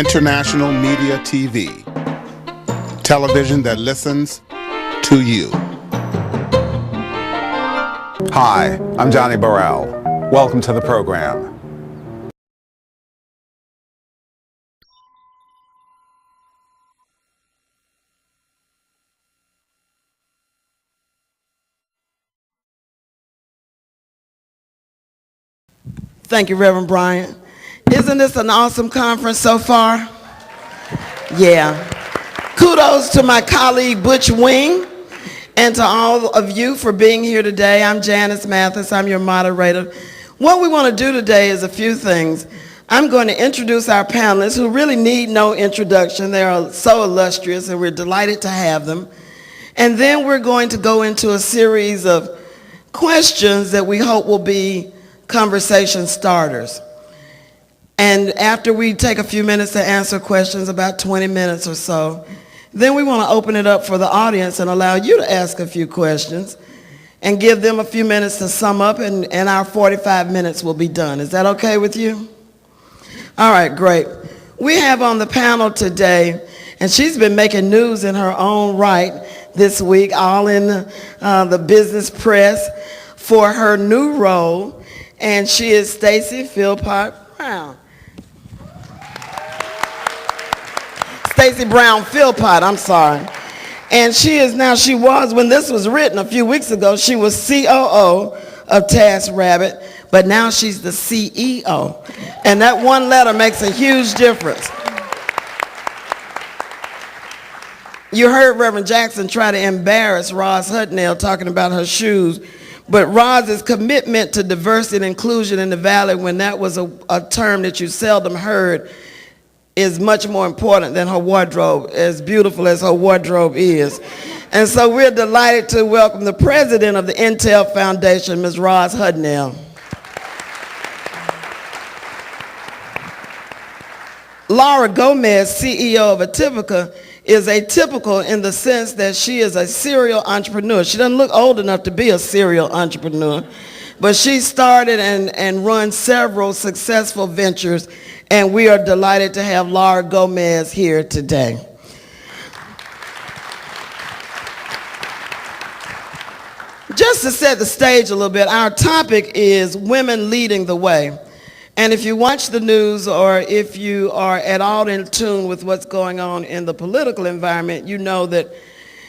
International Media TV. Television that listens to you. Hi, I'm Johnnie Burrell. Welcome to the program. Thank you, Reverend Bryant. Isn't this an awesome conference so far? Yeah. Kudos to my colleague Butch Wing and to all of you for being here today. I'm Janice Mathis. I'm your moderator. What we want to do today is a few things. I'm going to introduce our panelists who really need no introduction. They are so illustrious and we're delighted to have them. And then we're going to go into a series of questions that we hope will be conversation starters. And after we take a few minutes to answer questions, about 20 minutes or so, then we want to open it up for the audience and allow you to ask a few questions and give them a few minutes to sum up, and our 45 minutes will be done. Is that okay with you? All right, great. We have on the panel today, and she's been making news in her own right this week, all in the business press for her new role. And she is Stacy Philpot Brown. Stacy Brown-Philpot, I'm sorry. And she was, when this was written a few weeks ago, she was COO of TaskRabbit, but now she's the CEO. And that one letter makes a huge difference. You heard Reverend Jackson try to embarrass Hudnell talking about her shoes. But Roz's commitment to diversity and inclusion in the Valley, when that was a term that you seldom heard, is much more important than her wardrobe, as beautiful as her wardrobe is. And so we're delighted to welcome the president of the Intel Foundation, Ms. Roz Hudnell. Laura Gomez, CEO of Atipica, is atypical in the sense that she is a serial entrepreneur. She doesn't look old enough to be a serial entrepreneur, but she started and run several successful ventures, and we are delighted to have Laura Gomez here today. Just to set the stage a little bit, our topic is women leading the way. And if you watch the news or if you are at all in tune with what's going on in the political environment, you know that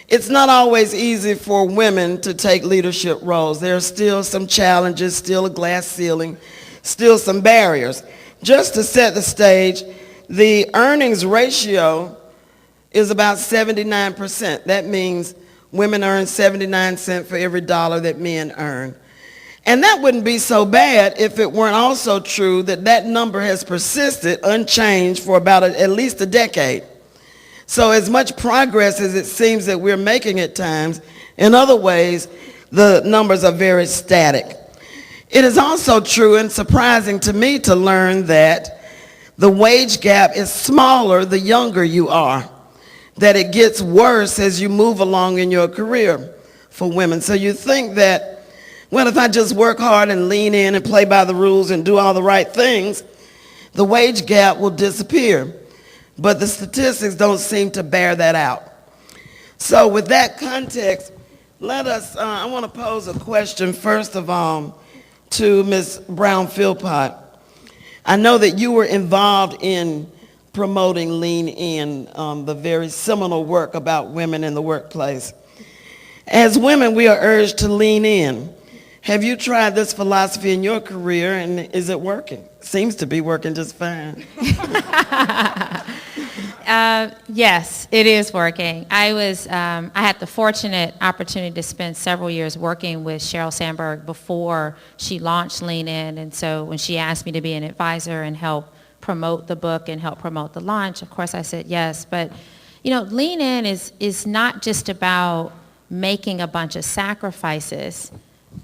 it's not always easy for women to take leadership roles. There are still some challenges, still a glass ceiling, still some barriers. Just to set the stage, the earnings ratio is about 79%. That means women earn 79 cents for every dollar that men earn. And that wouldn't be so bad if it weren't also true that that number has persisted unchanged for about at least a decade. So as much progress as it seems that we're making at times, in other ways, the numbers are very static. It is also true and surprising to me to learn that the wage gap is smaller the younger you are, that it gets worse as you move along in your career for women. So you think that, well, if I just work hard and lean in and play by the rules and do all the right things, the wage gap will disappear. But the statistics don't seem to bear that out. So with that context, I want to pose a question first of all to Ms. Brown-Philpot. I know that you were involved in promoting Lean In, the very seminal work about women in the workplace. As women, we are urged to lean in. Have you tried this philosophy in your career, and is it working? Seems to be working just fine. Yes, it is working. I had the fortunate opportunity to spend several years working with Sheryl Sandberg before she launched Lean In, and so when she asked me to be an advisor and help promote the book and help promote the launch, of course I said yes. But Lean In is not just about making a bunch of sacrifices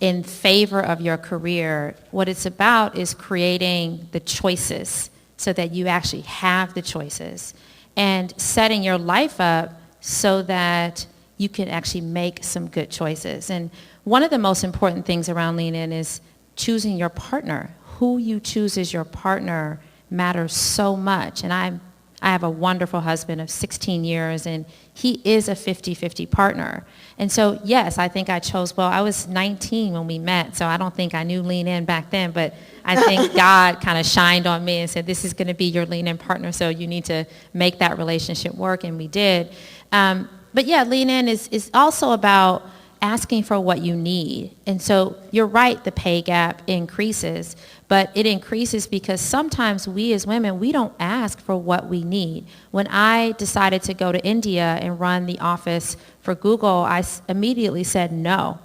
in favor of your career. What it's about is creating the choices so that you actually have the choices and setting your life up so that you can actually make some good choices. And one of the most important things around Lean In is choosing your partner. Who you choose as your partner matters so much. And I'm I have a wonderful husband of 16 years, and he is a 50-50 partner. And so, yes, I think I chose well. I was 19 when we met, so I don't think I knew Lean In back then, but I think God kind of shined on me and said, this is going to be your Lean In partner, so you need to make that relationship work, and we did. But yeah, Lean In is also about asking for what you need. And so you're right, the pay gap increases, but it increases because sometimes we as women, we don't ask for what we need. When I decided to go to India and run the office for Google, I immediately said no.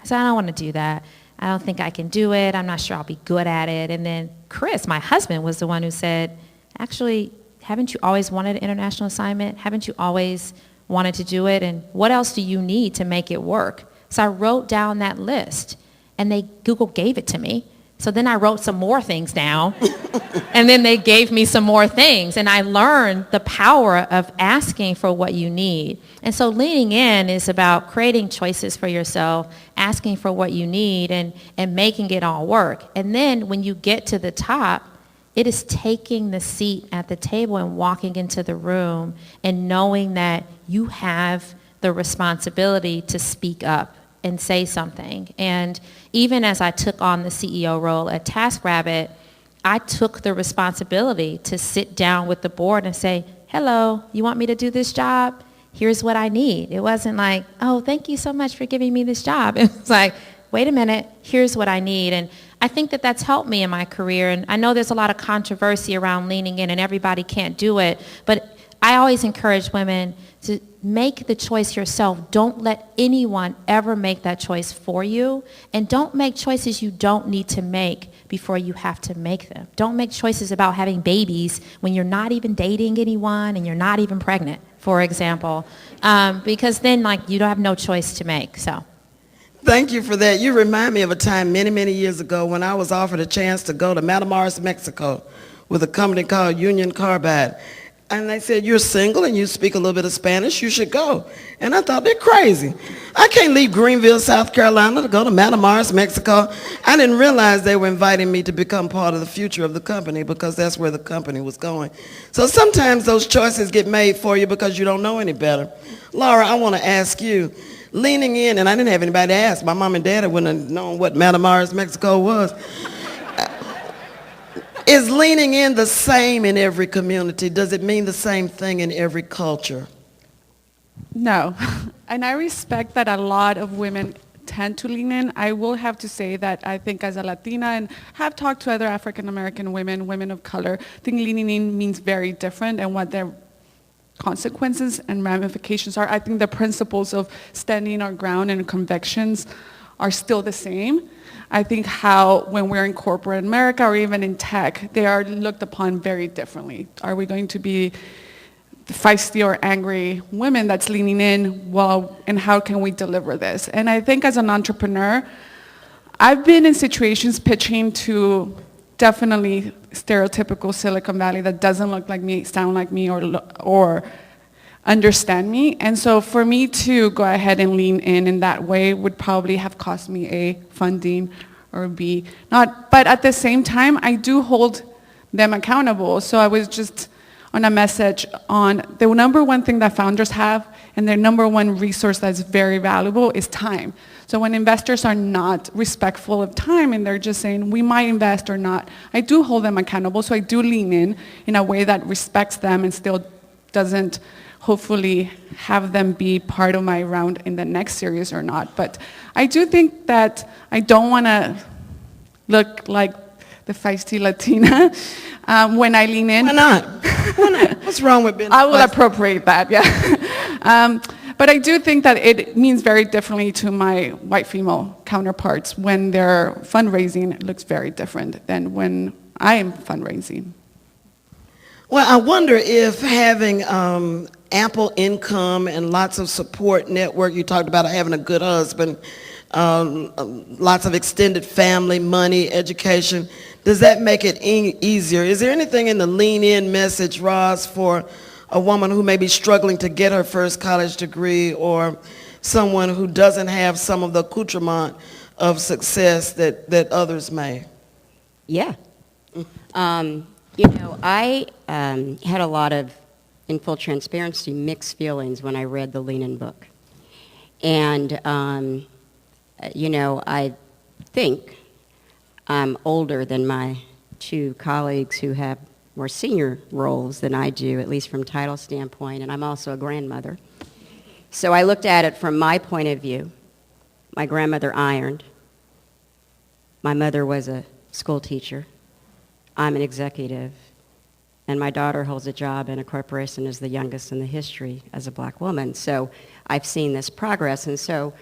I said, I don't want to do that. I don't think I can do it. I'm not sure I'll be good at it. And then Chris, my husband, was the one who said, actually, haven't you always wanted an international assignment? Haven't you always wanted to do it? And what else do you need to make it work? So I wrote down that list, and Google gave it to me. So then I wrote some more things down, and then they gave me some more things, and I learned the power of asking for what you need. And so leaning in is about creating choices for yourself, asking for what you need, and making it all work. And then when you get to the top, it is taking the seat at the table and walking into the room and knowing that you have the responsibility to speak up and say something. And even as I took on the CEO role at TaskRabbit, I took the responsibility to sit down with the board and say, hello, you want me to do this job? Here's what I need. It wasn't like, oh, thank you so much for giving me this job. It was like, wait a minute, here's what I need. And I think that that's helped me in my career. And I know there's a lot of controversy around leaning in and everybody can't do it. But I always encourage women to make the choice yourself. Don't let anyone ever make that choice for you. And don't make choices you don't need to make before you have to make them. Don't make choices about having babies when you're not even dating anyone and you're not even pregnant, for example, because then you don't have no choice to make. So. Thank you for that. You remind me of a time many, many years ago when I was offered a chance to go to Matamoros, Mexico with a company called Union Carbide. And they said, you're single and you speak a little bit of Spanish, you should go. And I thought, they're crazy. I can't leave Greenville, South Carolina to go to Matamoros, Mexico. I didn't realize they were inviting me to become part of the future of the company because that's where the company was going. So sometimes those choices get made for you because you don't know any better. Laura, I want to ask you, leaning in, and I didn't have anybody to ask. My mom and dad wouldn't have known what Matamoros, Mexico was. Is leaning in the same in every community? Does it mean the same thing in every culture? No. And I respect that a lot of women tend to lean in. I will have to say that I think as a Latina and have talked to other African American women, women of color, I think leaning in means very different and what their consequences and ramifications are. I think the principles of standing our ground and convictions are still the same. I think how when we're in corporate America or even in tech, they are looked upon very differently. Are we going to be feisty or angry women that's leaning in? Well, and how can we deliver this? And I think as an entrepreneur, I've been in situations pitching to definitely stereotypical Silicon Valley that doesn't look like me, sound like me, or understand me. And so for me to go ahead and lean in that way would probably have cost me A, funding, or B, not. But at the same time, I do hold them accountable. So I was just on a message on the number one thing that founders have and their number one resource that's very valuable is time. So when investors are not respectful of time and they're just saying, we might invest or not, I do hold them accountable. So I do lean in a way that respects them and still doesn't hopefully have them be part of my round in the next series or not. But I do think that I don't want to look like the feisty Latina when I lean in. Why not? Why not? What's wrong with being I will appropriate that, yeah. But I do think that it means very differently to my white female counterparts when their fundraising looks very different than when I am fundraising. Well, I wonder if having ample income and lots of support network, you talked about having a good husband, lots of extended family, money, education, does that make it easier? Is there anything in the lean in message, Roz, for a woman who may be struggling to get her first college degree or someone who doesn't have some of the accoutrement of success that others may? Yeah. I had a lot of, in full transparency, mixed feelings when I read the Lean In book. And, I think I'm older than my two colleagues who have more senior roles than I do, at least from title standpoint, and I'm also a grandmother. So I looked at it from my point of view. My grandmother ironed. My mother was a school teacher. I'm an executive. And my daughter holds a job in a corporation as the youngest in the history as a black woman. So I've seen this progress. And so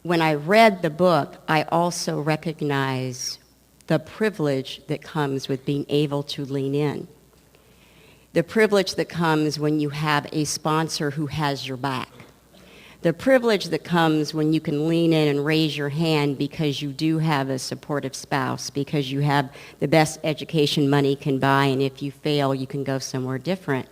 when I read the book, I also recognized the privilege that comes with being able to lean in. The privilege that comes when you have a sponsor who has your back. The privilege that comes when you can lean in and raise your hand because you do have a supportive spouse, because you have the best education money can buy, and if you fail, you can go somewhere different.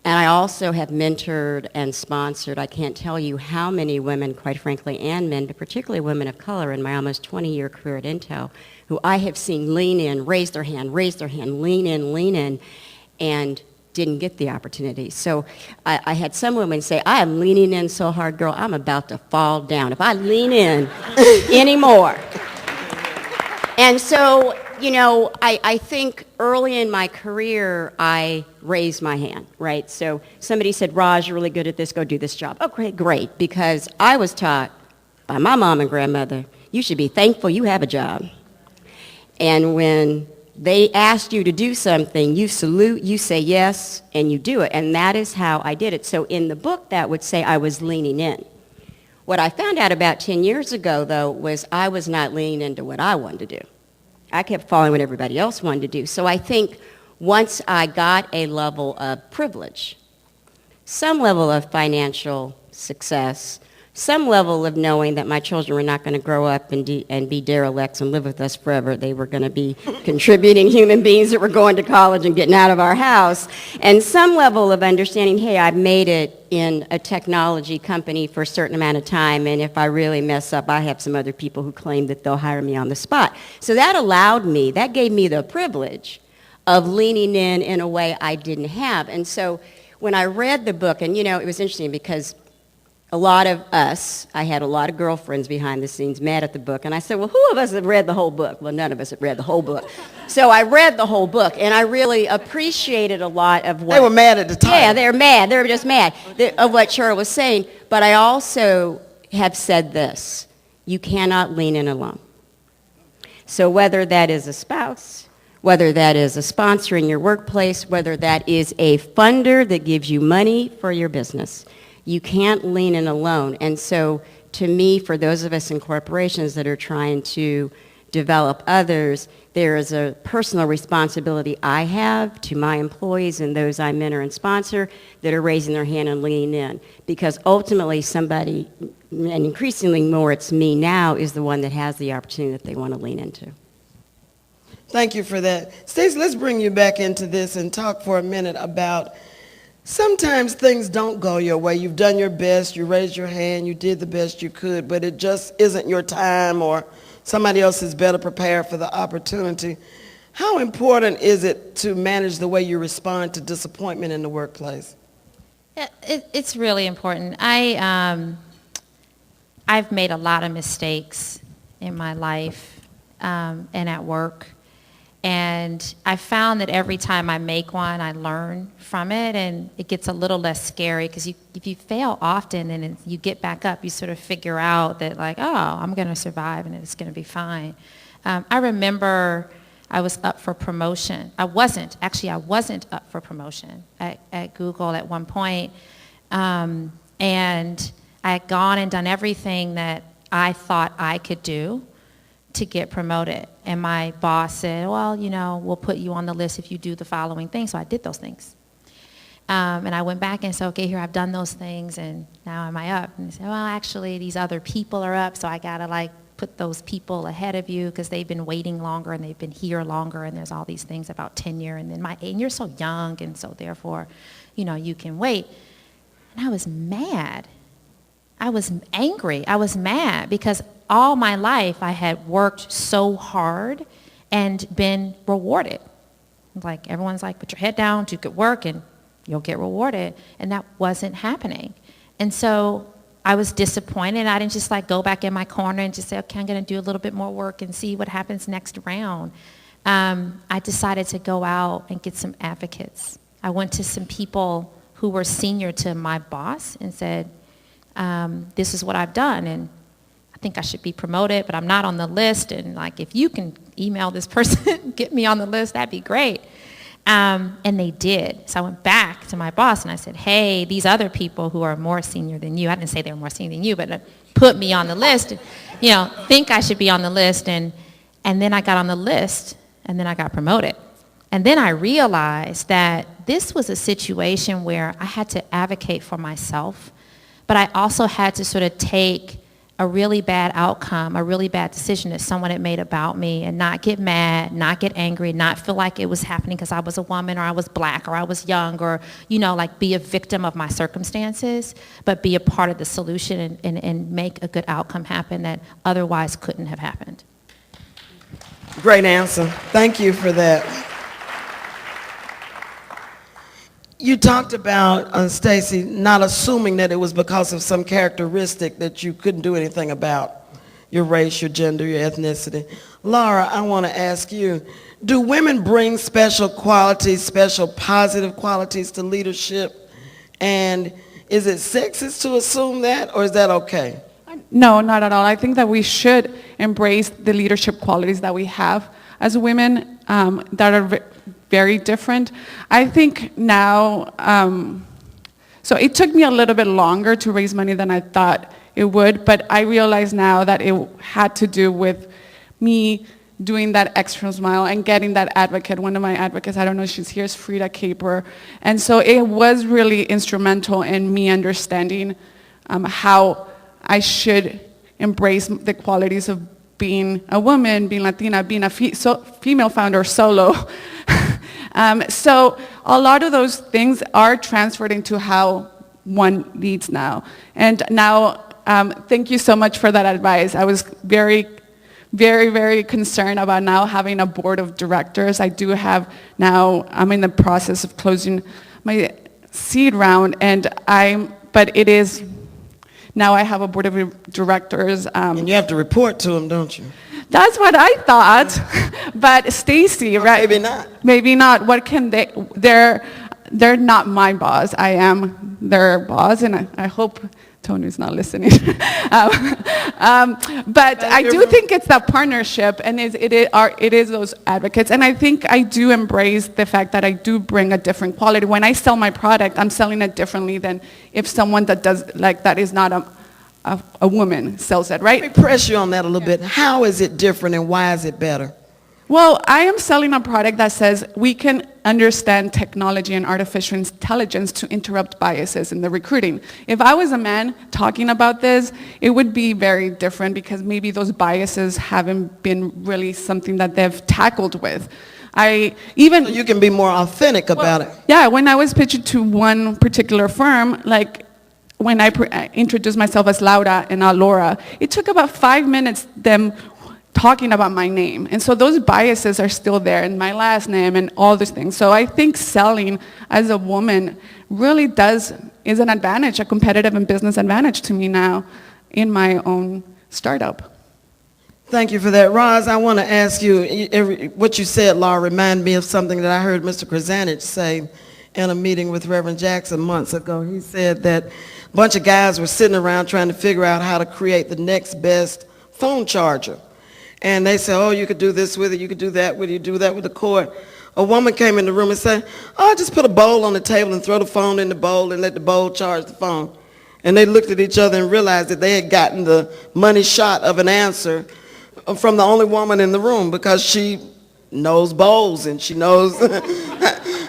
And I also have mentored and sponsored, I can't tell you how many women, quite frankly, and men, but particularly women of color in my almost 20-year career at Intel, who I have seen lean in, raise their hand, lean in, and didn't get the opportunity. So I had some women say, I am leaning in so hard, girl, I'm about to fall down if I lean in anymore. And so, I think early in my career, I raised my hand, right? So somebody said, Roz, you're really good at this, go do this job. Okay, great, because I was taught by my mom and grandmother, you should be thankful you have a job. And when they asked you to do something, you salute, you say yes, and you do it. And that is how I did it. So in the book, that would say I was leaning in. What I found out about 10 years ago, though, was I was not leaning into what I wanted to do. I kept following what everybody else wanted to do. So I think once I got a level of privilege, some level of financial success, some level of knowing that my children were not going to grow up and be derelicts and live with us forever. They were going to be contributing human beings that were going to college and getting out of our house. And some level of understanding, hey, I've made it in a technology company for a certain amount of time, and if I really mess up, I have some other people who claim that they'll hire me on the spot. So that gave me the privilege of leaning in a way I didn't have. And so when I read the book, and it was interesting because a lot of us, I had a lot of girlfriends behind the scenes mad at the book, and I said, well, who of us have read the whole book? Well, none of us have read the whole book. So I read the whole book, and I really appreciated a lot of what... They were mad at the time. Yeah, they were mad. They were just mad of what Shellye was saying. But I also have said this, you cannot lean in alone. So whether that is a spouse, whether that is a sponsor in your workplace, whether that is a funder that gives you money for your business, you can't lean in alone. And so to me, for those of us in corporations that are trying to develop others, there is a personal responsibility I have to my employees and those I mentor and sponsor that are raising their hand and leaning in. Because ultimately somebody, and increasingly more it's me now, is the one that has the opportunity that they want to lean into. Thank you for that. Stacy, let's bring you back into this and talk for a minute about sometimes things don't go your way. You've done your best, you raised your hand, you did the best you could, but it just isn't your time, or somebody else is better prepared for the opportunity. How important is it to manage the way you respond to disappointment in the workplace? It's really important. I've made a lot of mistakes in my life and at work. And I found that every time I make one, I learn from it, and it gets a little less scary because if you fail often and you get back up, you sort of figure out that, like, oh, I'm going to survive and it's going to be fine. I remember I was up for promotion. I wasn't up for promotion at Google at one point. And I had gone and done everything that I thought I could do to get promoted. And my boss said, well, we'll put you on the list if you do the following things. So I did those things. And I went back and said, okay, here, I've done those things, and now am I up? And they said, well, actually, these other people are up, so I got to, put those people ahead of you because they've been waiting longer and they've been here longer, and there's all these things about tenure, and then and you're so young, and so therefore, you can wait. And I was mad. I was angry. I was mad because all my life I had worked so hard and been rewarded. Like everyone's like, put your head down, do good work, and you'll get rewarded. And that wasn't happening. And so I was disappointed. I didn't just like go back in my corner and just say, okay, I'm going to do a little bit more work and see what happens next round. I decided to go out and get some advocates. I went to some people who were senior to my boss and said, this is what I've done, and I think I should be promoted, but I'm not on the list, and like if you can email this person, get me on the list, that'd be great. And they did. So I went back to my boss and I said, hey, these other people who are more senior than you, I didn't say they were more senior than you, but put me on the list, think I should be on the list. And then I got on the list, and then I got promoted. And then I realized that this was a situation where I had to advocate for myself, but I also had to sort of take a really bad outcome, a really bad decision that someone had made about me and not get mad, not get angry, not feel like it was happening because I was a woman or I was black or I was young or, like be a victim of my circumstances, but be a part of the solution and make a good outcome happen that otherwise couldn't have happened. Great answer. Thank you for that. You talked about, Stacy, not assuming that it was because of some characteristic that you couldn't do anything about, your race, your gender, your ethnicity. Laura, I want to ask you, do women bring special qualities, special positive qualities to leadership? And is it sexist to assume that, or is that okay? No, not at all. I think that we should embrace the leadership qualities that we have as women that are very different. I think now, so it took me a little bit longer to raise money than I thought it would, but I realize now that it had to do with me doing that extra mile and getting that advocate. One of my advocates, I don't know if she's here, is Frida Caper. And so it was really instrumental in me understanding how I should embrace the qualities of being a woman, being Latina, being a female founder solo. So a lot of those things are transferred into how one leads now. And now, thank you so much for that advice. I was very, very, very concerned about now having a board of directors. I do have now, I'm in the process of closing my seed round, but it is, now I have a board of directors. And you have to report to them, don't you? That's what I thought, but Stacy, right? Maybe not. Maybe not. What can they? They're not my boss. I am their boss, and I hope Tony's not listening. But I do think it's that partnership, and it is those advocates, and I think I do embrace the fact that I do bring a different quality. When I sell my product, I'm selling it differently than if someone that does like that is not a woman sells it, right? Let me press you on that a little bit. How is it different and why is it better? Well, I am selling a product that says we can understand technology and artificial intelligence to interrupt biases in the recruiting. If I was a man talking about this, it would be very different because maybe those biases haven't been really something that they've tackled with. So you can be more authentic about it. Yeah, when I was pitching to one particular firm, like when I introduced myself as Laura and not Laura, it took about 5 minutes them talking about my name. And so those biases are still there, and my last name and all these things. So I think selling as a woman really is an advantage, a competitive and business advantage to me now in my own startup. Thank you for that. Roz, I want to ask you, what you said, Laura, reminded me of something that I heard Mr. Krasanich say in a meeting with Reverend Jackson months ago. He said that a bunch of guys were sitting around trying to figure out how to create the next best phone charger. And they said, oh, you could do this with it, you could do that with it, you do that with the cord. A woman came in the room and said, oh, just put a bowl on the table and throw the phone in the bowl and let the bowl charge the phone. And they looked at each other and realized that they had gotten the money shot of an answer from the only woman in the room because she knows bowls and she knows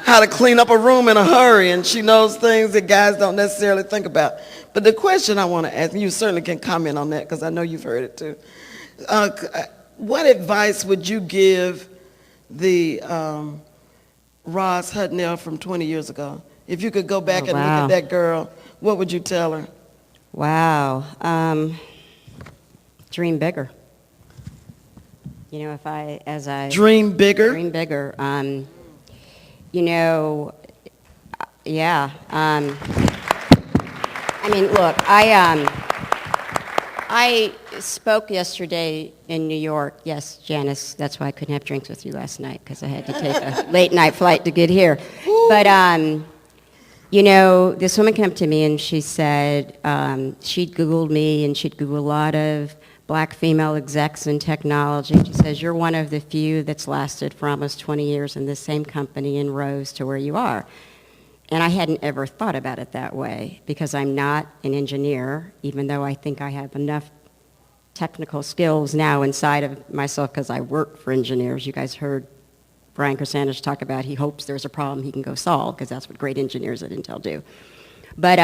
how to clean up a room in a hurry and she knows things that guys don't necessarily think about. But the question I want to ask, and you certainly can comment on that because I know you've heard it too. What advice would you give the Roz Hudnell from 20 years ago? If you could go back and look at that girl, what would you tell her? Wow. Dream bigger. You know, Dream bigger. You know, yeah. I mean, look, I spoke yesterday in New York. Yes, Janice, that's why I couldn't have drinks with you last night, because I had to take a late night flight to get here. But, you know, this woman came up to me and she said she'd Googled me and she'd Googled a lot of black female execs in technology. She says, you're one of the few that's lasted for almost 20 years in this same company and rose to where you are. And I hadn't ever thought about it that way, because I'm not an engineer, even though I think I have enough technical skills now inside of myself because I work for engineers. You guys heard Brian Krasanovich talk about he hopes there's a problem he can go solve, because that's what great engineers at Intel do. But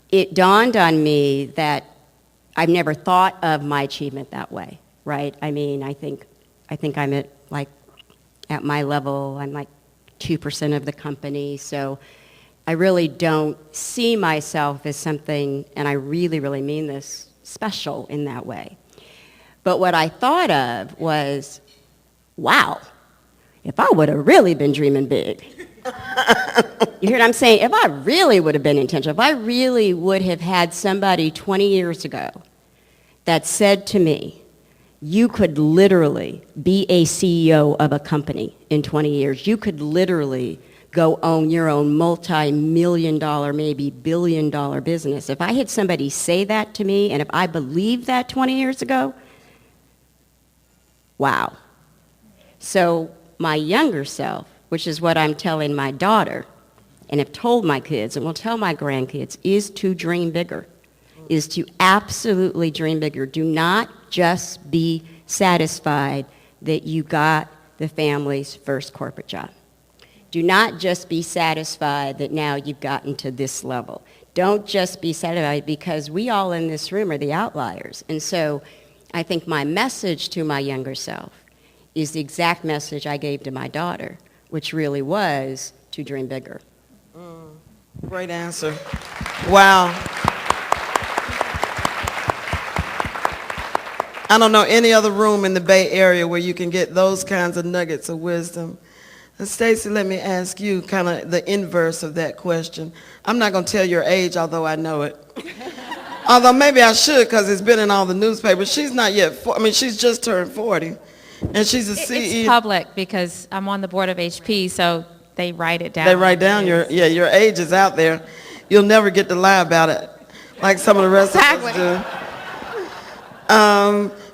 it dawned on me that I've never thought of my achievement that way, right? I mean, I think I'm at my level, I'm like 2% of the company, so I really don't see myself as something, and I really, really mean this, special in that way. But what I thought of was, wow, if I would have really been dreaming big. You hear what I'm saying? If I really would have been intentional, if I really would have had somebody 20 years ago that said to me, you could literally be a CEO of a company in 20 years. You could literally go own your own multi-million-dollar, maybe billion-dollar business. If I had somebody say that to me, and if I believed that 20 years ago, wow. So my younger self, which is what I'm telling my daughter, and have told my kids, and will tell my grandkids, is to dream bigger, is to absolutely dream bigger. Do not just be satisfied that you got the family's first corporate job. Do not just be satisfied that now you've gotten to this level. Don't just be satisfied, because we all in this room are the outliers. And so I think my message to my younger self is the exact message I gave to my daughter, which really was to dream bigger. Great answer. Wow. I don't know any other room in the Bay Area where you can get those kinds of nuggets of wisdom. And Stacy, let me ask you kind of the inverse of that question. I'm not going to tell your age, although I know it. Although maybe I should, because it's been in all the newspapers. She's not yet, she's just turned 40. And she's a CEO. It's public because I'm on the board of HP, so they write it down. They write down your age is out there. You'll never get to lie about it like some of the rest of us do.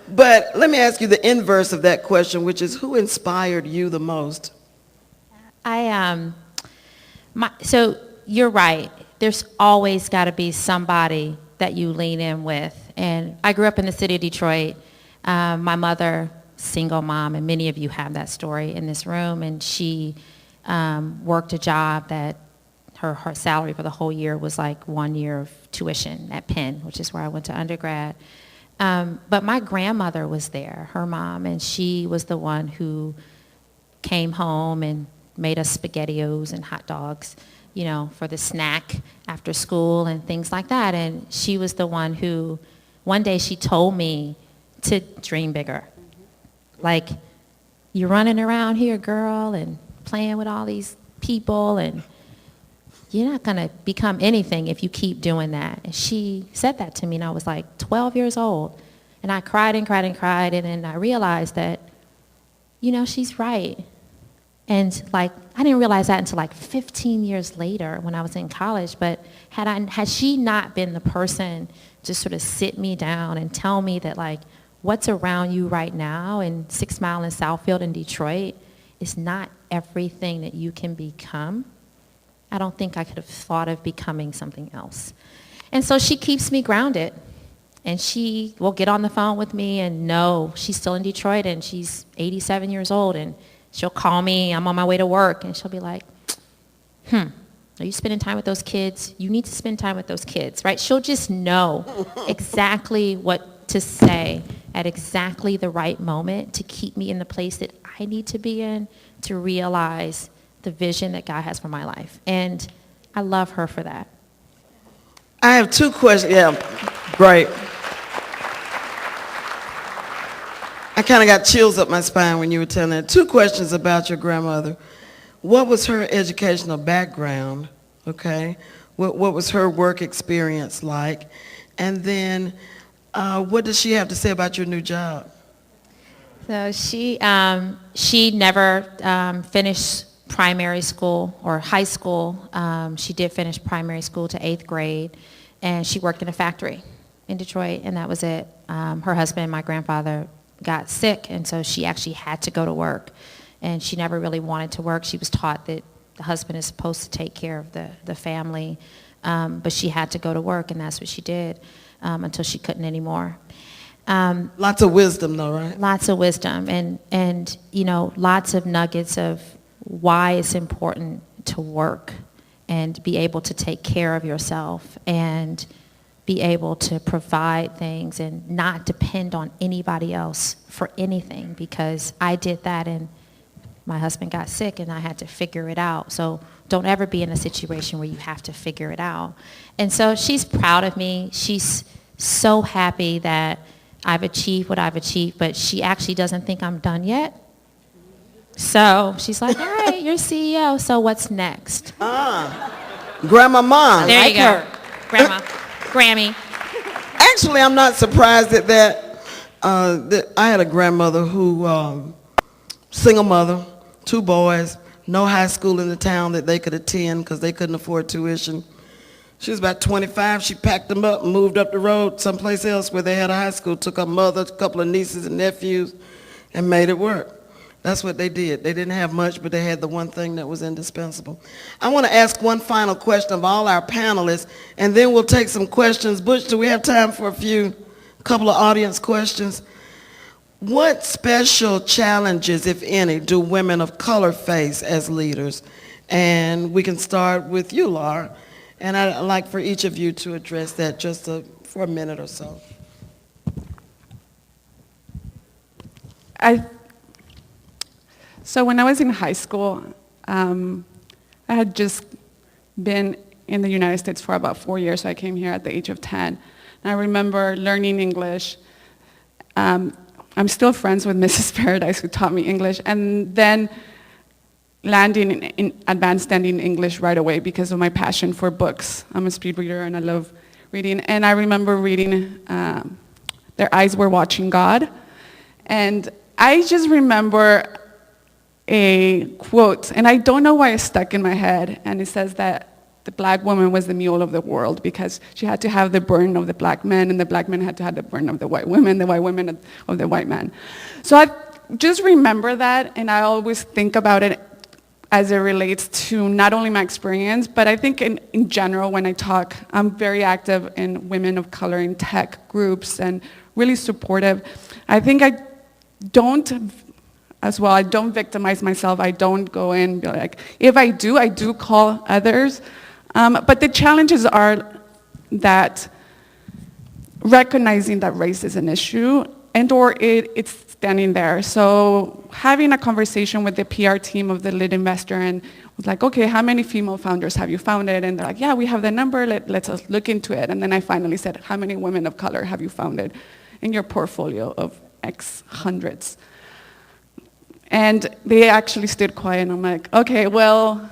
But let me ask you the inverse of that question, which is, who inspired you the most? So you're right. There's always got to be somebody that you lean in with. And I grew up in the city of Detroit. My mother, single mom, and many of you have that story in this room, and she worked a job that her salary for the whole year was like 1 year of tuition at Penn, which is where I went to undergrad. But my grandmother was there, her mom, and she was the one who came home and made us SpaghettiOs and hot dogs, for the snack after school and things like that. And she was the one who, one day she told me to dream bigger. Like, you're running around here, girl, and playing with all these people, and you're not going to become anything if you keep doing that. And she said that to me, and I was like 12 years old. And I cried and cried and cried, and then I realized that, she's right. And I didn't realize that until 15 years later when I was in college. But had she not been the person to sort of sit me down and tell me that what's around you right now in 6 Mile and Southfield in Detroit is not everything that you can become, I don't think I could have thought of becoming something else. And so she keeps me grounded. And she will get on the phone with me and know she's still in Detroit and she's 87 years old, and she'll call me, I'm on my way to work, and she'll be like, are you spending time with those kids? You need to spend time with those kids, right? She'll just know exactly what to say at exactly the right moment to keep me in the place that I need to be in to realize the vision that God has for my life. And I love her for that. I have two questions. Yeah, great. I kind of got chills up my spine when you were telling that. Two questions about your grandmother. what was her educational background, okay? What was her work experience like? And then what does she have to say about your new job? So she never finished primary school or high school. She did finish primary school to 8th grade, and she worked in a factory in Detroit, and that was it. Her husband, my grandfather, got sick, and so she actually had to go to work, and she never really wanted to work. She was taught that the husband is supposed to take care of the family, but she had to go to work, and that's what she did until she couldn't anymore. Lots of wisdom though, right? Lots of wisdom, and you know, lots of nuggets of why it's important to work and be able to take care of yourself and be able to provide things and not depend on anybody else for anything, because I did that and my husband got sick and I had to figure it out. So don't ever be in a situation where you have to figure it out. And so she's proud of me. She's so happy that I've achieved what I've achieved, but she actually doesn't think I'm done yet. So she's like, all right, you're CEO, so what's next? Grandma Mom. There you go. Grandma. Grammy. Actually, I'm not surprised at that. I had a grandmother who, single mother, 2 boys, no high school in the town that they could attend because they couldn't afford tuition. She was about 25. She packed them up and moved up the road someplace else where they had a high school, took her mother, a couple of nieces and nephews, and made it work. That's what they did. They didn't have much, but they had the one thing that was indispensable. I want to ask one final question of all our panelists, and then we'll take some questions. Butch, do we have time for a couple of audience questions? What special challenges, if any, do women of color face as leaders? And we can start with you, Laura. And I'd like for each of you to address that just for a minute or so. So when I was in high school, I had just been in the United States for about 4 years, so I came here at the age of 10. And I remember learning English. I'm still friends with Mrs. Paradise, who taught me English, and then landing in advanced studying English right away because of my passion for books. I'm a speed reader and I love reading. And I remember reading Their Eyes Were Watching God. And I just remember a quote, and I don't know why it stuck in my head, and it says that the black woman was the mule of the world because she had to have the burden of the black men, and the black men had to have the burden of the white women of the white men. So I just remember that, and I always think about it as it relates to not only my experience, but I think in general when I talk, I'm very active in women of color in tech groups and really supportive. I think I don't victimize myself. I don't go in and be like, if I do call others. But the challenges are that recognizing that race is an issue and or it's standing there. So having a conversation with the PR team of the lead investor and was like, okay, how many female founders have you founded? And they're like, yeah, we have the number, let's look into it. And then I finally said, how many women of color have you founded in your portfolio of X hundreds? And they actually stood quiet, and I'm like, okay, well,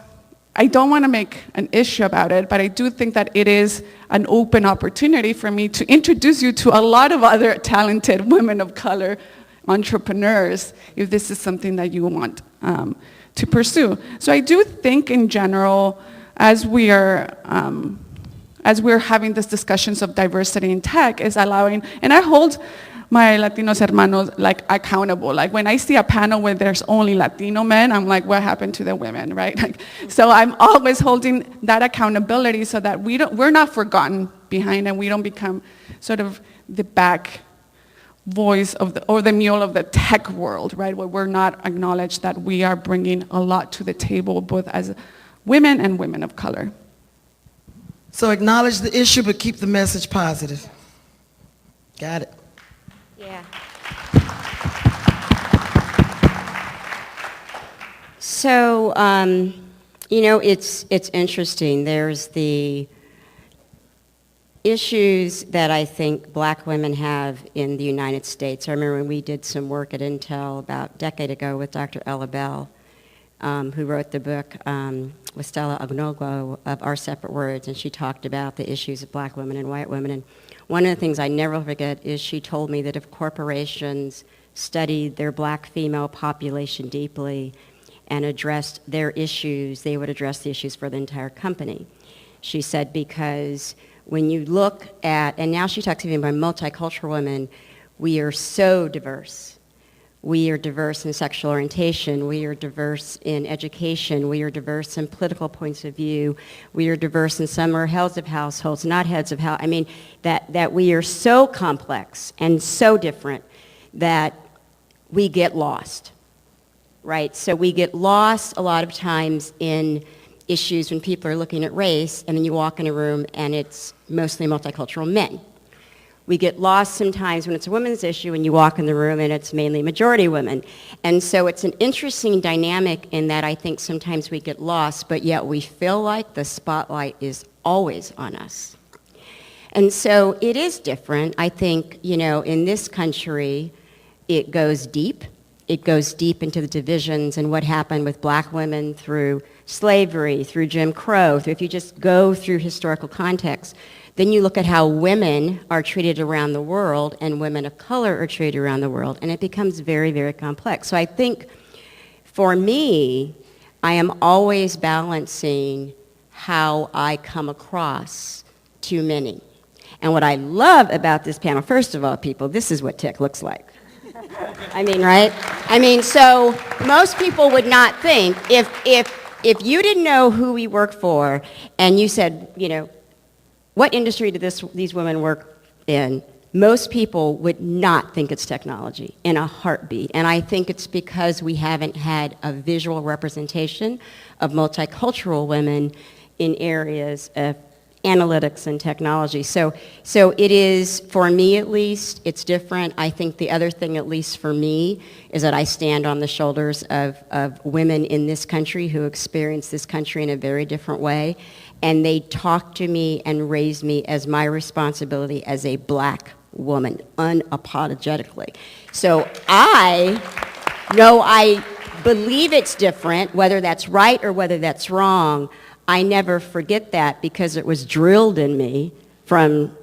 I don't want to make an issue about it, but I do think that it is an open opportunity for me to introduce you to a lot of other talented women of color entrepreneurs, if this is something that you want to pursue. So I do think in general, as we're having these discussions of diversity in tech, is allowing, and I hold my Latinos hermanos like accountable. Like when I see a panel where there's only Latino men, I'm like, what happened to the women, right? Like, so I'm always holding that accountability so that we're not forgotten behind and we don't become sort of the back voice of the mule of the tech world, right? Where we're not acknowledged that we are bringing a lot to the table, both as women and women of color. So acknowledge the issue, but keep the message positive. Got it. Yeah. So, it's interesting. There's the issues that I think black women have in the United States. I remember when we did some work at Intel about a decade ago with Dr. Ella Bell. who wrote the book with Stella Ognogbo of Our Separate Words, and she talked about the issues of black women and white women. And one of the things I never forget is she told me that if corporations studied their black female population deeply and addressed their issues, they would address the issues for the entire company. She said because when you look at, and now she talks even about multicultural women, we are so diverse. We are diverse in sexual orientation. We are diverse in education. We are diverse in political points of view. We are diverse in some are heads of households, not heads of house. I mean, that we are so complex and so different that we get lost, right? So we get lost a lot of times in issues when people are looking at race, and then you walk in a room and it's mostly multicultural men. We get lost sometimes when it's a women's issue and you walk in the room and it's mainly majority women. And so it's an interesting dynamic in that I think sometimes we get lost, but yet we feel like the spotlight is always on us. And so it is different. I think, in this country, it goes deep. It goes deep into the divisions and what happened with black women through slavery, through Jim Crow. If you just go through historical context, then you look at how women are treated around the world and women of color are treated around the world, and it becomes very, very complex. So I think for me, I am always balancing how I come across to many. And what I love about this panel, first of all, people, this is what tech looks like. Right? So most people would not think, if you didn't know who we work for and you said, what industry do these women work in, most people would not think it's technology in a heartbeat. And I think it's because we haven't had a visual representation of multicultural women in areas of analytics and technology. So it is, for me at least, it's different. I think the other thing, at least for me, is that I stand on the shoulders of women in this country who experience this country in a very different way. And they talk to me and raise me as my responsibility as a black woman, unapologetically. So I believe it's different, whether that's right or whether that's wrong. I never forget that because it was drilled in me from,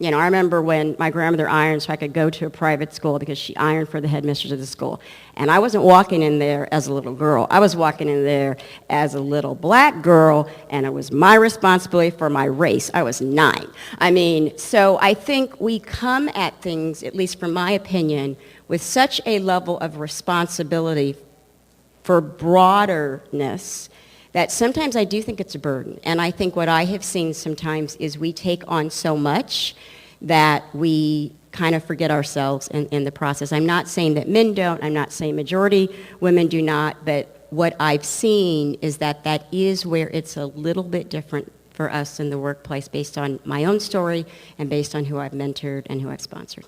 I remember when my grandmother ironed so I could go to a private school because she ironed for the headmistress of the school. And I wasn't walking in there as a little girl. I was walking in there as a little black girl, and it was my responsibility for my race. I was 9. So I think we come at things, at least from my opinion, with such a level of responsibility for broaderness that sometimes I do think it's a burden. And I think what I have seen sometimes is we take on so much that we kind of forget ourselves in the process. I'm not saying that men don't. I'm not saying majority women do not. But what I've seen is that is where it's a little bit different for us in the workplace based on my own story and based on who I've mentored and who I've sponsored.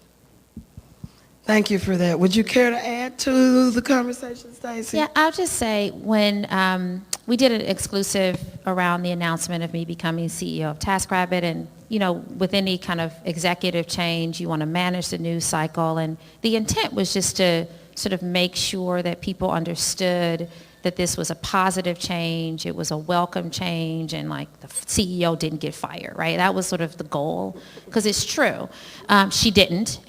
Thank you for that. Would you care to add to the conversation, Stacy? Yeah, I'll just say when we did an exclusive around the announcement of me becoming CEO of TaskRabbit, and with any kind of executive change, you want to manage the news cycle, and the intent was just to sort of make sure that people understood that this was a positive change, it was a welcome change, and like the CEO didn't get fired, right? That was sort of the goal, because it's true. She didn't,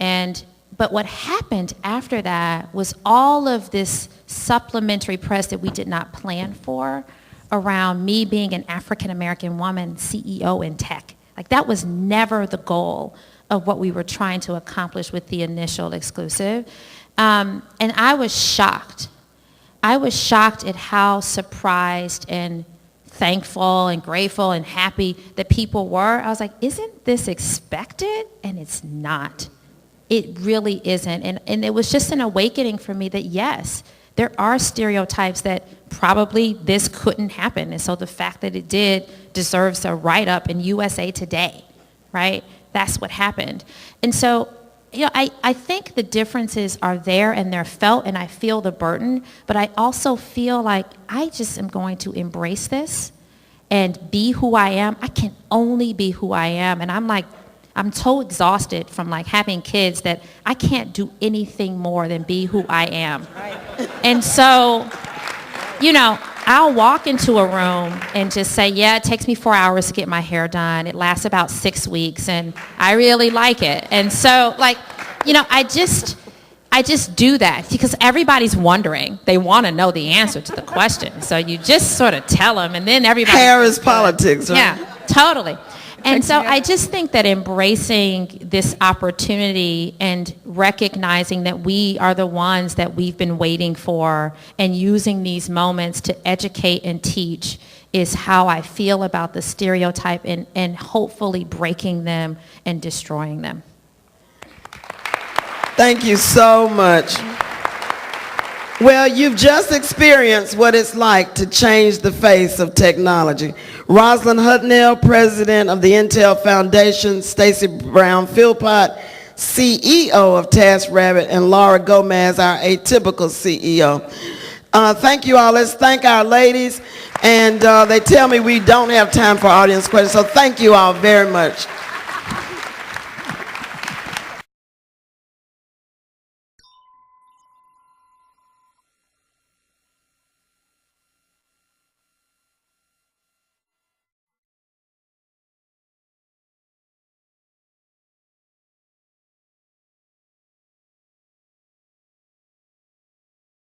but what happened after that was all of this supplementary press that we did not plan for around me being an African-American woman CEO in tech. Like that was never the goal of what we were trying to accomplish with the initial exclusive. And I was shocked. I was shocked at how surprised and thankful and grateful and happy that people were. I was like, isn't this expected? And it's not. It really isn't. And it was just an awakening for me that, yes, there are stereotypes that probably this couldn't happen. And so the fact that it did deserves a write-up in USA Today, right? That's what happened. And so, I think the differences are there and they're felt, and I feel the burden, but I also feel like I just am going to embrace this and be who I am. I can only be who I am. And I'm so exhausted from having kids that I can't do anything more than be who I am. Right. And so you know, I'll walk into a room and just say, yeah, it takes me 4 hours to get my hair done. It lasts about 6 weeks, and I really like it. And so, like, you know, I just do that because everybody's wondering. They want to know the answer to the question. So you just sort of tell them, and then everybody... Hair is politics, right? Yeah, totally. And so I just think that embracing this opportunity and recognizing that we are the ones that we've been waiting for and using these moments to educate and teach is how I feel about the stereotype and hopefully breaking them and destroying them. Thank you so much. Well, you've just experienced what it's like to change the face of technology. Rosalind Hudnell, president of the Intel Foundation, Stacy Brown-Philpot, CEO of TaskRabbit, and Laura Gomez, our Atipica CEO. Thank you all. Let's thank our ladies. And they tell me we don't have time for audience questions, so thank you all very much.